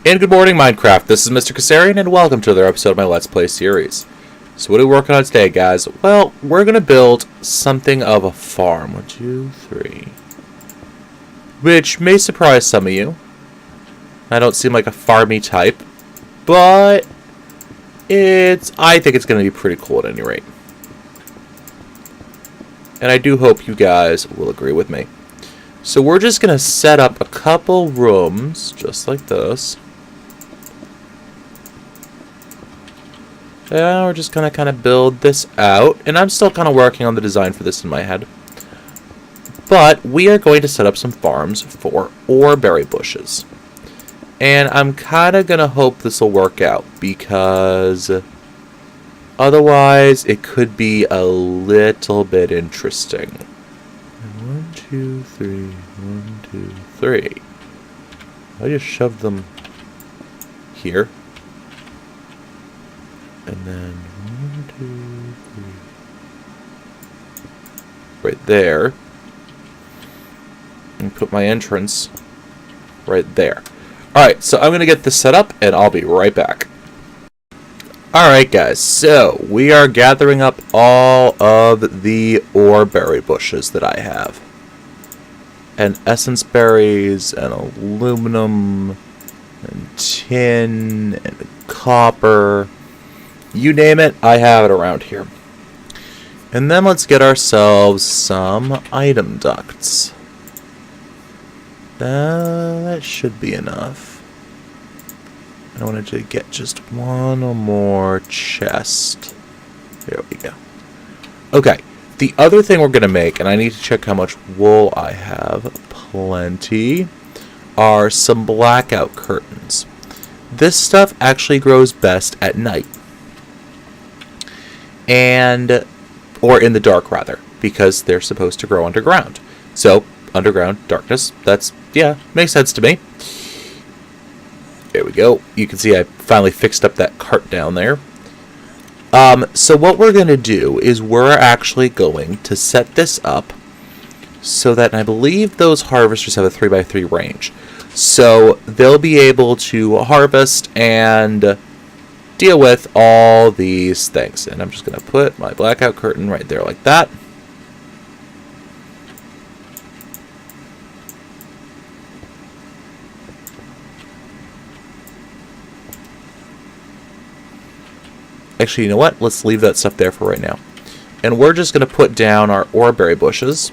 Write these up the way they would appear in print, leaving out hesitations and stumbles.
And good morning, Minecraft. This is Mr. Kasarian, and welcome to another episode of my Let's Play series. So what are we working on today, guys? Well, we're going to build something of a farm. 1, 2, 3. Which may surprise some of you. I don't seem like a farmy type, but I think it's going to be pretty cool at any rate. And I do hope you guys will agree with me. So we're just going to set up a couple rooms, just like this. Yeah, we're just going to kind of build this out. And I'm still kind of working on the design for this in my head. But we are going to set up some farms for oreberry bushes. And I'm kind of going to hope this will work out, because otherwise it could be a little bit interesting. 1, 2, 3, 1, 2, 3. I just shoved them here. And then 1, 2, 3. Right there. And put my entrance right there. Alright, so I'm going to get this set up, and I'll be right back. Alright, guys, so we are gathering up all of the oreberry bushes that I have. And essence berries, and aluminum, and tin, and copper. You name it, I have it around here. And then let's get ourselves some item ducts. That should be enough. I wanted to get just one more chest. There we go. Okay, the other thing we're going to make, and I need to check how much wool I have, plenty, are some blackout curtains. This stuff actually grows best at night. Or in the dark, rather, because they're supposed to grow underground. So, underground, darkness, makes sense to me. There we go. You can see I finally fixed up that cart down there. So what we're going to do is we're actually going to set this up so that, and I believe those harvesters have a 3x3 range. So they'll be able to harvest and deal with all these things. And I'm just going to put my blackout curtain right there like that. Actually, you know what? Let's leave that stuff there for right now. And we're just going to put down our oreberry bushes.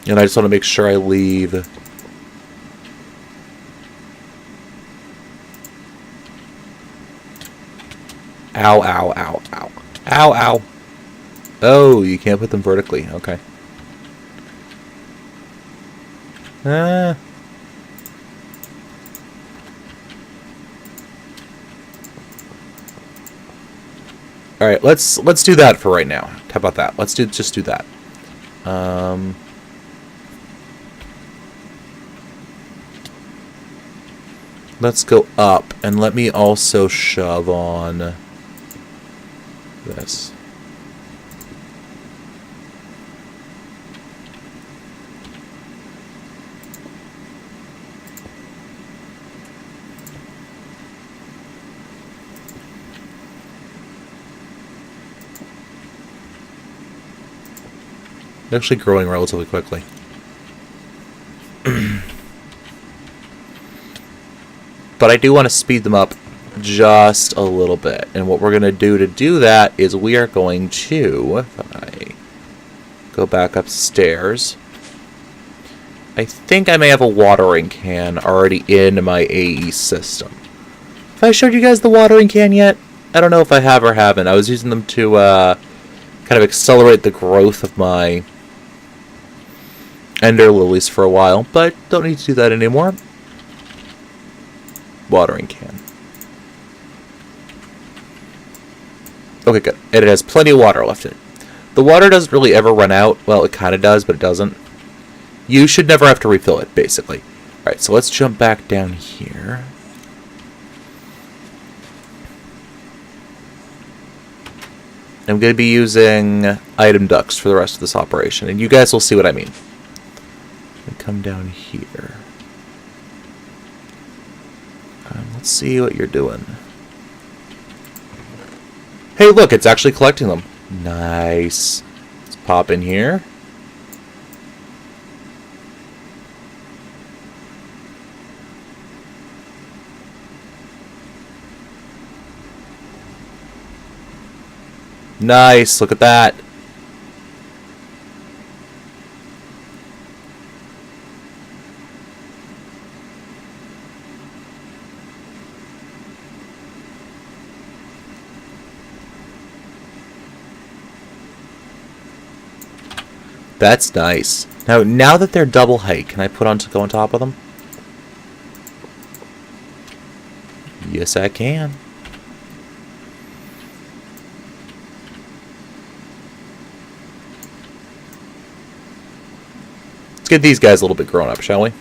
And I just want to make sure I leave Ow, ow, ow, ow. Ow, ow. Oh, you can't put them vertically. Okay. Alright, let's do that for right now. How about that? Let's just do that. Let's go up, and let me also shove on this. They're actually growing relatively quickly. But I do want to speed them up just a little bit. And what we're going to do that is we are going to, if I go back upstairs, I think I may have a watering can already in my AE system. Have I showed you guys the watering can yet? I don't know if I have or haven't. I was using them to kind of accelerate the growth of my ender lilies for a while, but don't need to do that anymore. Watering can. Okay, good. And it has plenty of water left in it. The water doesn't really ever run out. Well, it kind of does, but it doesn't. You should never have to refill it, basically. Alright, so let's jump back down here. I'm going to be using item ducts for the rest of this operation, and you guys will see what I mean. Come down here. Let's see what you're doing. Hey, look, it's actually collecting them. Nice. Let's pop in here. Nice, look at that. That's nice. Now that they're double height, can I go on top of them? Yes, I can. Let's get these guys a little bit grown up, shall we?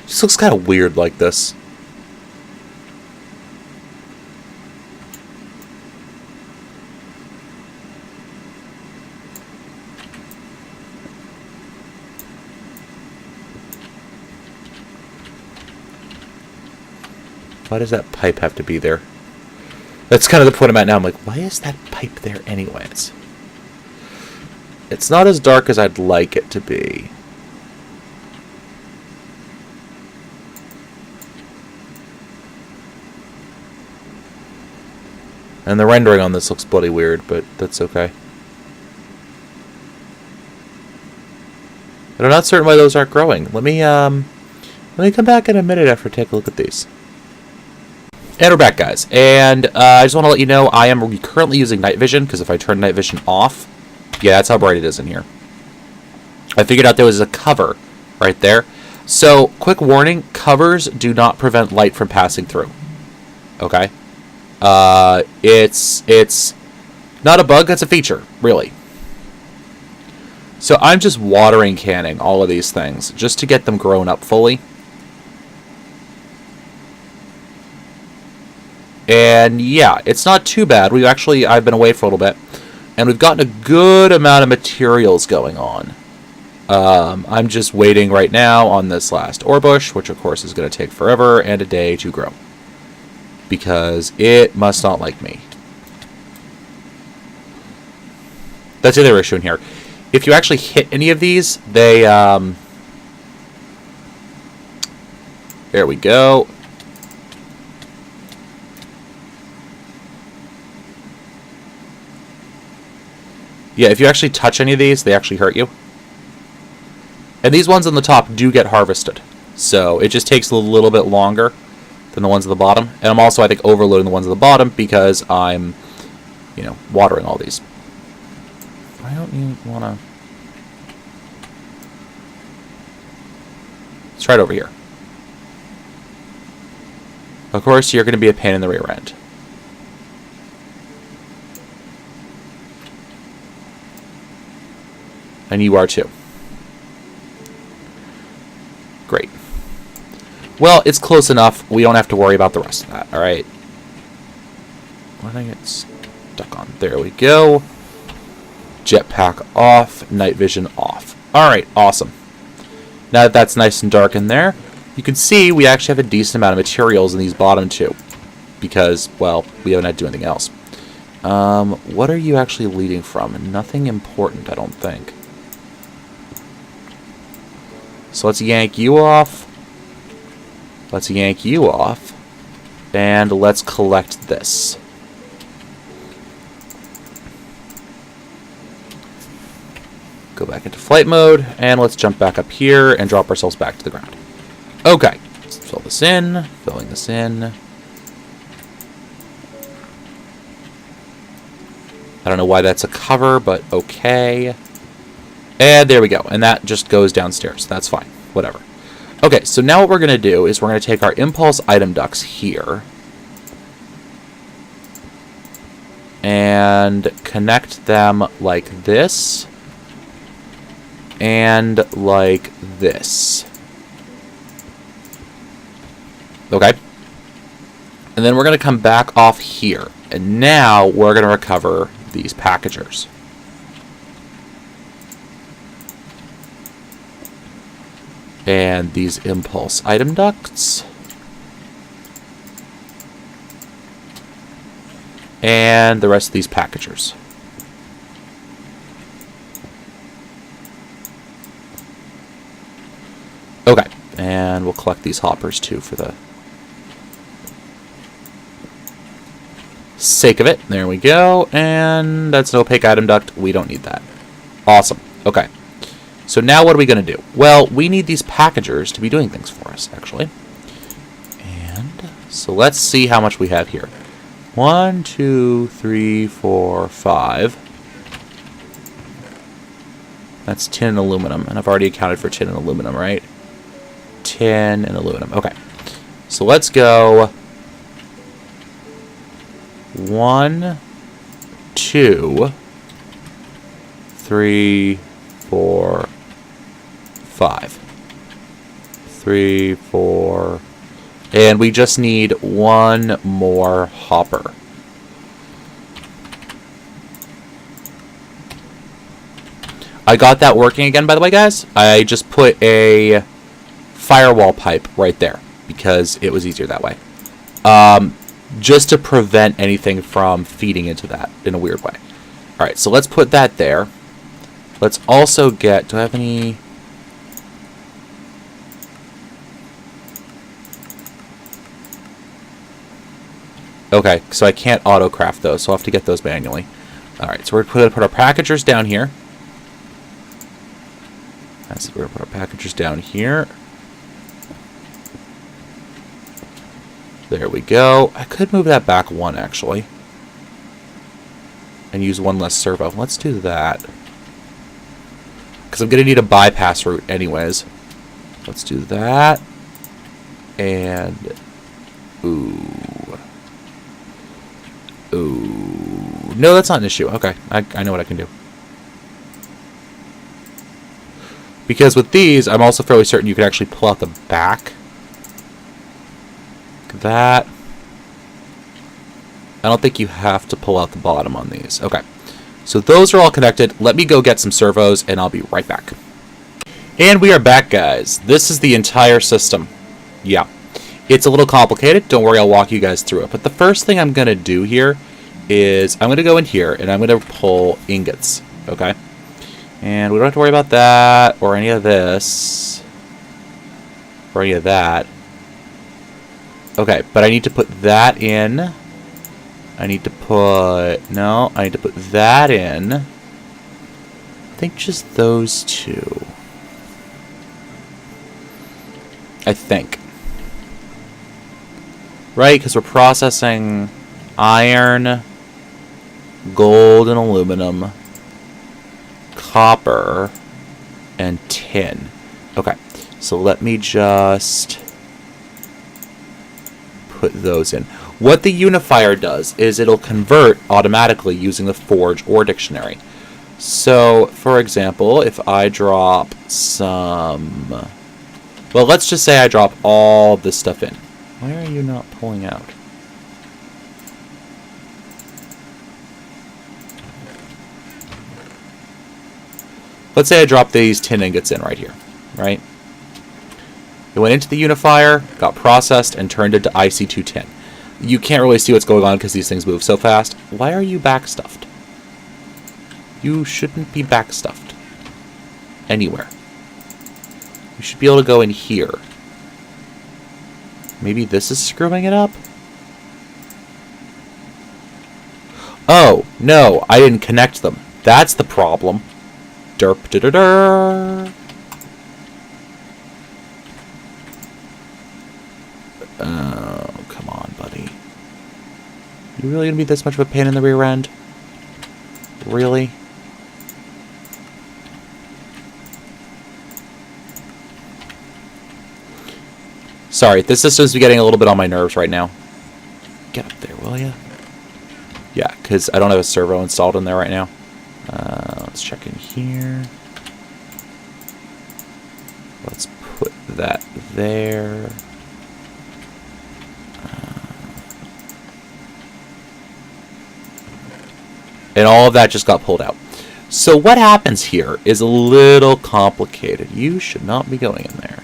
Just looks kind of weird like this. Why does that pipe have to be there? That's kind of the point I'm at now. I'm like, why is that pipe there anyways? It's not as dark as I'd like it to be. And the rendering on this looks bloody weird, but that's okay. But I'm not certain why those aren't growing. Let me come back in a minute after I take a look at these. And we're back, guys. And I just want to let you know I am currently using night vision, because if I turn night vision off, yeah, that's how bright it is in here. I figured out there was a cover right there. So, quick warning, covers do not prevent light from passing through. Okay? It's not a bug, that's a feature, really. So I'm just watering canning all of these things, just to get them grown up fully. And yeah, it's not too bad. I've been away for a little bit, and we've gotten a good amount of materials going on. I'm just waiting right now on this last ore bush, which of course is going to take forever and a day to grow. Because it must not like me. That's the other issue in here. If you actually hit any of these, they, there we go. Yeah, if you actually touch any of these, they actually hurt you. And these ones on the top do get harvested. So it just takes a little bit longer than the ones at the bottom. And I'm also, I think, overloading the ones at the bottom because I'm, watering all these. Why don't you want to... Let's try it over here. Of course, you're going to be a pain in the rear end. And you are too. Great. Well, it's close enough. We don't have to worry about the rest of that, alright? Why did I get stuck on? There we go. Jetpack off. Night vision off. Alright, awesome. Now that that's nice and dark in there, you can see we actually have a decent amount of materials in these bottom two. Because, well, we haven't had to do anything else. What are you actually leading from? Nothing important, I don't think. So let's yank you off. Let's yank you off. And let's collect this. Go back into flight mode. And let's jump back up here and drop ourselves back to the ground. Okay. Let's fill this in. Filling this in. I don't know why that's a cover, but okay. And there we go. And that just goes downstairs. That's fine. Whatever. Okay, so now what we're going to do is we're going to take our impulse item ducts here. and connect them like this and like this. Okay. And then we're going to come back off here. And now we're going to recover these packagers. And these impulse item ducts. And the rest of these packagers. Okay. And we'll collect these hoppers too for the sake of it. There we go. And that's an opaque item duct. We don't need that. Awesome. Okay. So now what are we going to do? Well, we need these packagers to be doing things for us, actually. And so let's see how much we have here. 1, 2, 3, 4, 5. That's tin and aluminum. And I've already accounted for tin and aluminum, right? Tin and aluminum. Okay. So let's go 1, 2, 3, 4, 5. 3, 4. And we just need one more hopper. I got that working again, by the way, guys. I just put a firewall pipe right there because it was easier that way. Just to prevent anything from feeding into that in a weird way. All right, so let's put that there. Let's also get... Do I have any... Okay, so I can't auto-craft those, so I'll have to get those manually. Alright, so we're going to put our packagers down here. So we're going to put our packagers down here. There we go. I could move that back one, actually. And use one less servo. Let's do that. Because I'm going to need a bypass route anyways. Let's do that. And... Ooh. Ooh. No, that's not an issue. Okay, I know what I can do. Because with these, I'm also fairly certain you can actually pull out the back. Like that. I don't think you have to pull out the bottom on these. Okay. So those are all connected. Let me go get some servos, and I'll be right back. And we are back, guys. This is the entire system. Yeah. It's a little complicated. Don't worry, I'll walk you guys through it. But the first thing I'm going to do here is I'm going to go in here, and I'm going to pull ingots. Okay? And we don't have to worry about that, or any of this, or any of that. Okay, but I need to put that in. I need to put... No, I need to put that in. I think just those two. I think. Right, because we're processing iron, gold and aluminum, copper, and tin. Okay, so let me just put those in. What the unifier does is it'll convert automatically using the forge or dictionary. So, for example, if I drop some... Well, let's just say I drop all this stuff in. Why are you not pulling out? Let's say I drop these tin ingots in right here, right? It went into the unifier, got processed, and turned into IC2 tin. You can't really see what's going on because these things move so fast. Why are you backstuffed? You shouldn't be backstuffed. Anywhere. You should be able to go in here. Maybe this is screwing it up? Oh, no, I didn't connect them. That's the problem. Derp da da da. Oh, come on, buddy. You really gonna be this much of a pain in the rear end? Really? Sorry, this system's getting a little bit on my nerves right now. Get up there, will ya? Yeah, because I don't have a servo installed in there right now. Let's check in here. Let's put that there. And all of that just got pulled out. So what happens here is a little complicated. You should not be going in there.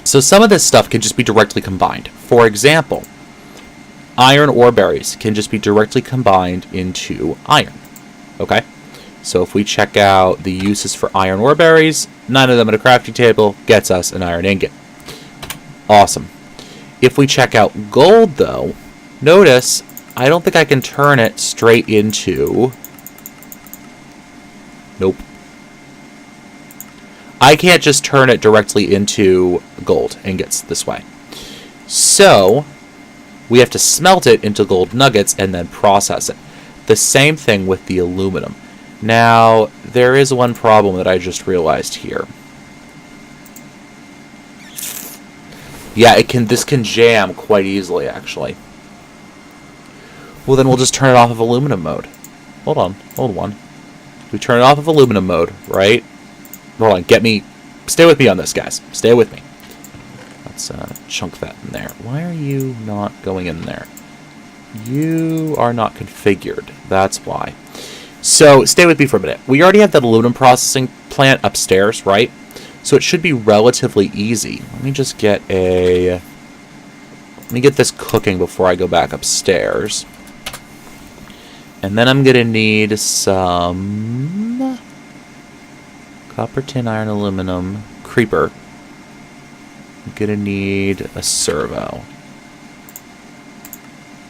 So some of this stuff can just be directly combined. For example, iron ore berries can just be directly combined into iron. Okay? So if we check out the uses for iron ore berries, 9 of them at a crafting table gets us an iron ingot. Awesome. If we check out gold, though, notice I don't think I can turn it straight into... Nope. I can't just turn it directly into gold ingots this way. So, we have to smelt it into gold nuggets and then process it. The same thing with the aluminum. Now, there is one problem that I just realized here. Yeah, this can jam quite easily, actually. Well, then we'll just turn it off of aluminum mode. Hold on. We turn it off of aluminum mode, right? Hold on, stay with me on this, guys. Stay with me. Let's chunk that in there. Why are you not going in there? You are not configured. That's why. So, stay with me for a minute. We already have that aluminum processing plant upstairs, right? So it should be relatively easy. Let me just get this cooking before I go back upstairs. And then I'm going to need some copper, tin, iron, aluminum, creeper. I'm going to need a servo.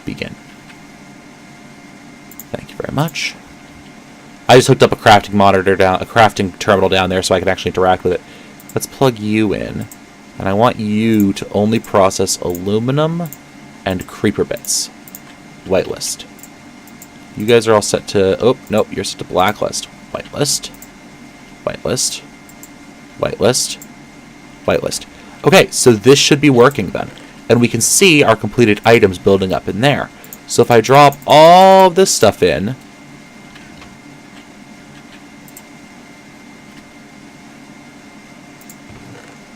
Begin. Thank you very much. I just hooked up a crafting terminal down there so I can actually interact with it. Let's plug you in. And I want you to only process aluminum and creeper bits. Whitelist. You guys are all set to... Oh, nope, you're set to blacklist. Whitelist. Whitelist. Whitelist. Whitelist. Okay, so this should be working then. And we can see our completed items building up in there. So if I drop all of this stuff in...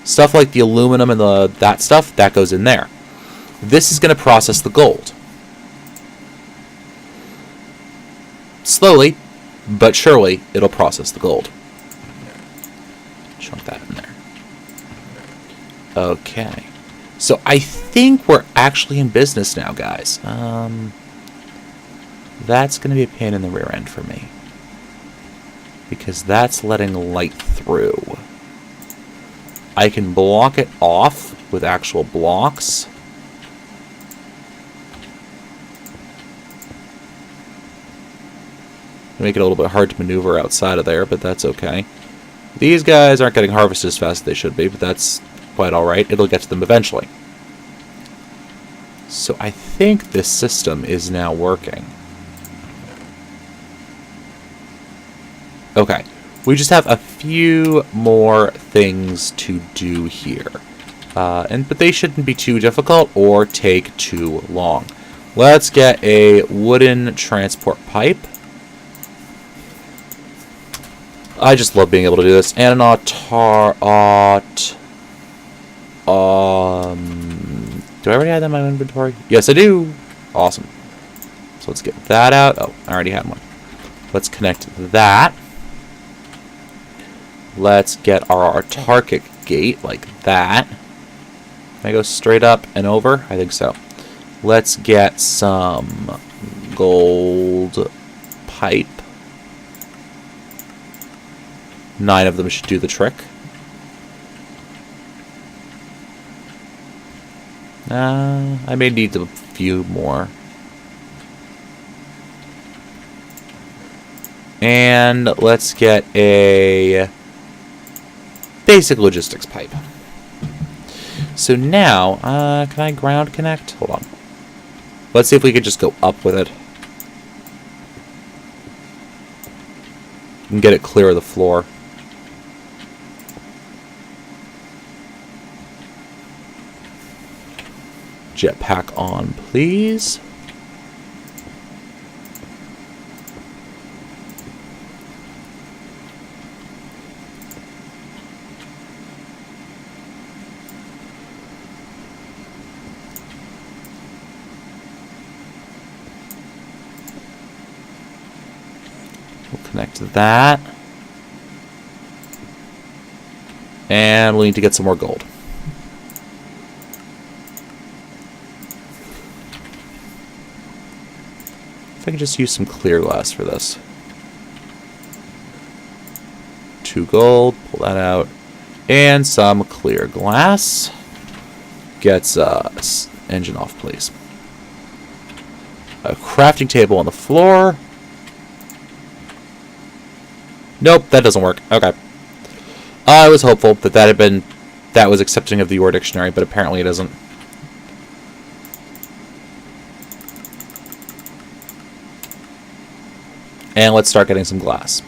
Stuff like the aluminum and that stuff, that goes in there. This is going to process the gold. Slowly, but surely, it'll process the gold. Chunk that in there. Okay. So I think we're actually in business now, guys. That's going to be a pain in the rear end for me. Because that's letting light through. I can block it off with actual blocks. Make it a little bit hard to maneuver outside of there, but that's okay. These guys aren't getting harvested as fast as they should be, but that's quite alright. It'll get to them eventually. So I think this system is now working. Okay. We just have a few more things to do here. But they shouldn't be too difficult or take too long. Let's get a wooden transport pipe. I just love being able to do this. And an do I already have that in my inventory? Yes, I do. Awesome. So let's get that out. Oh, I already had one. Let's connect that. Let's get our autarkic gate like that. Can I go straight up and over? I think so. Let's get some gold pipe. 9 of them should do the trick. I may need a few more. And let's get a basic logistics pipe. So now, can I ground connect? Hold on. Let's see if we can just go up with it. And get it clear of the floor. Jetpack on, please. We'll connect that. And we'll need to get some more gold. If I can just use some clear glass for this. 2 gold, pull that out. And some clear glass. Gets engine off, please. A crafting table on the floor. Nope, that doesn't work. Okay. I was hopeful that that was accepting of the Your Dictionary, but apparently it isn't. And let's start getting some glass.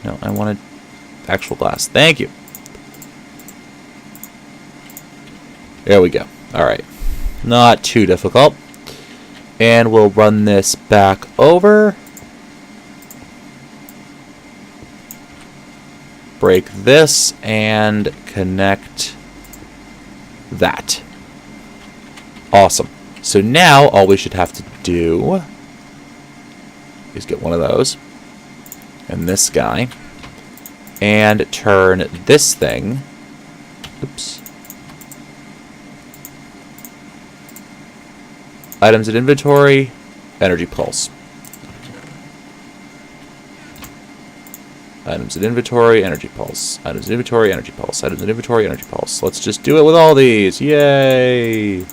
No, I wanted actual glass. Thank you. There we go. Alright. Not too difficult. And we'll run this back over. Break this and connect that. Awesome. So now all we should have to do is get one of those and this guy and turn this thing. Oops. Items in inventory, energy pulse. Items in inventory, energy pulse. Items in inventory, energy pulse. Items in inventory, energy pulse. Let's just do it with all these. Yay!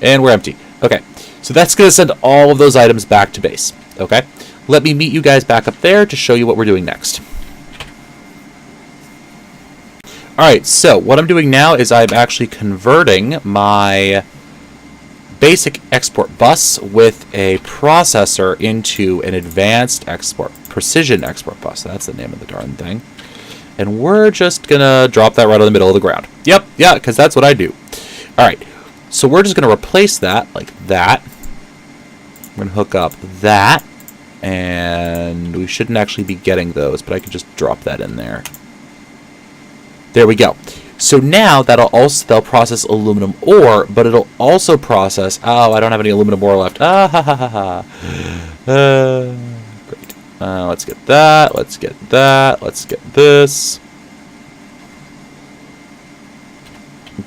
And we're empty. Okay, so that's going to send all of those items back to base. Okay, let me meet you guys back up there to show you what we're doing next. Alright, so what I'm doing now is I'm actually converting my basic export bus with a processor into an advanced export, precision export bus. That's the name of the darn thing. And we're just going to drop that right in the middle of the ground. Yep, yeah, because that's what I do. Alright, so we're just going to replace that like that. We're going to hook up that. And we shouldn't actually be getting those, but I could just drop that in there. There we go. So now they'll process aluminum ore, but it'll also process. Oh, I don't have any aluminum ore left. Ah ha ha ha ha. Great. Let's get that. Let's get that. Let's get this.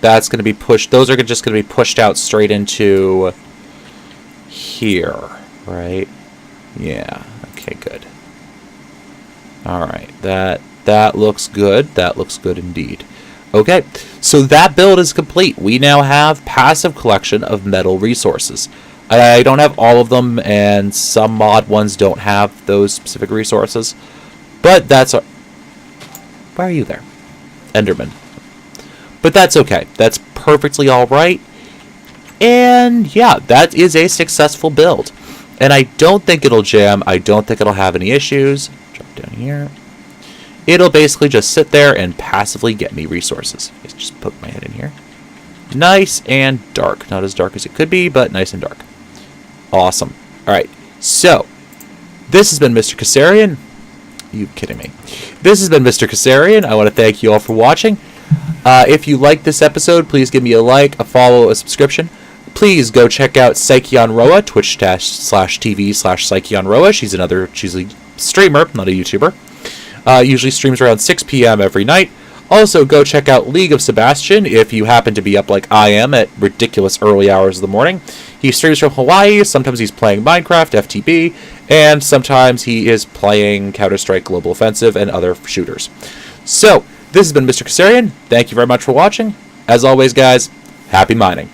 That's going to be pushed. Those are just going to be pushed out straight into here, right? Yeah. Okay. Good. All right. That looks good. That looks good indeed. Okay, so that build is complete. We now have passive collection of metal resources. I don't have all of them, and some mod ones don't have those specific resources. But that's... Why are you there? Enderman. But that's okay. That's perfectly alright. And yeah, that is a successful build. And I don't think it'll jam. I don't think it'll have any issues. Drop down here. It'll basically just sit there and passively get me resources. Let's just poke my head in here. Nice and dark. Not as dark as it could be, but nice and dark. Awesome. Alright, so this has been Mr. Kassarian. You kidding me? This has been Mr. Kassarian. I want to thank you all for watching. If you liked this episode, please give me a like, a follow, a subscription. Please go check out Psycheon Roa, twitch.tv/Psycheon Roa. She's a streamer, not a YouTuber. Usually streams around 6 p.m. every night. Also, go check out League of Sebastian if you happen to be up like I am at ridiculous early hours of the morning. He streams from Hawaii. Sometimes he's playing Minecraft, FTB, and sometimes he is playing Counter-Strike Global Offensive and other shooters. So, this has been Mr. Kassarian. Thank you very much for watching. As always, guys, happy mining.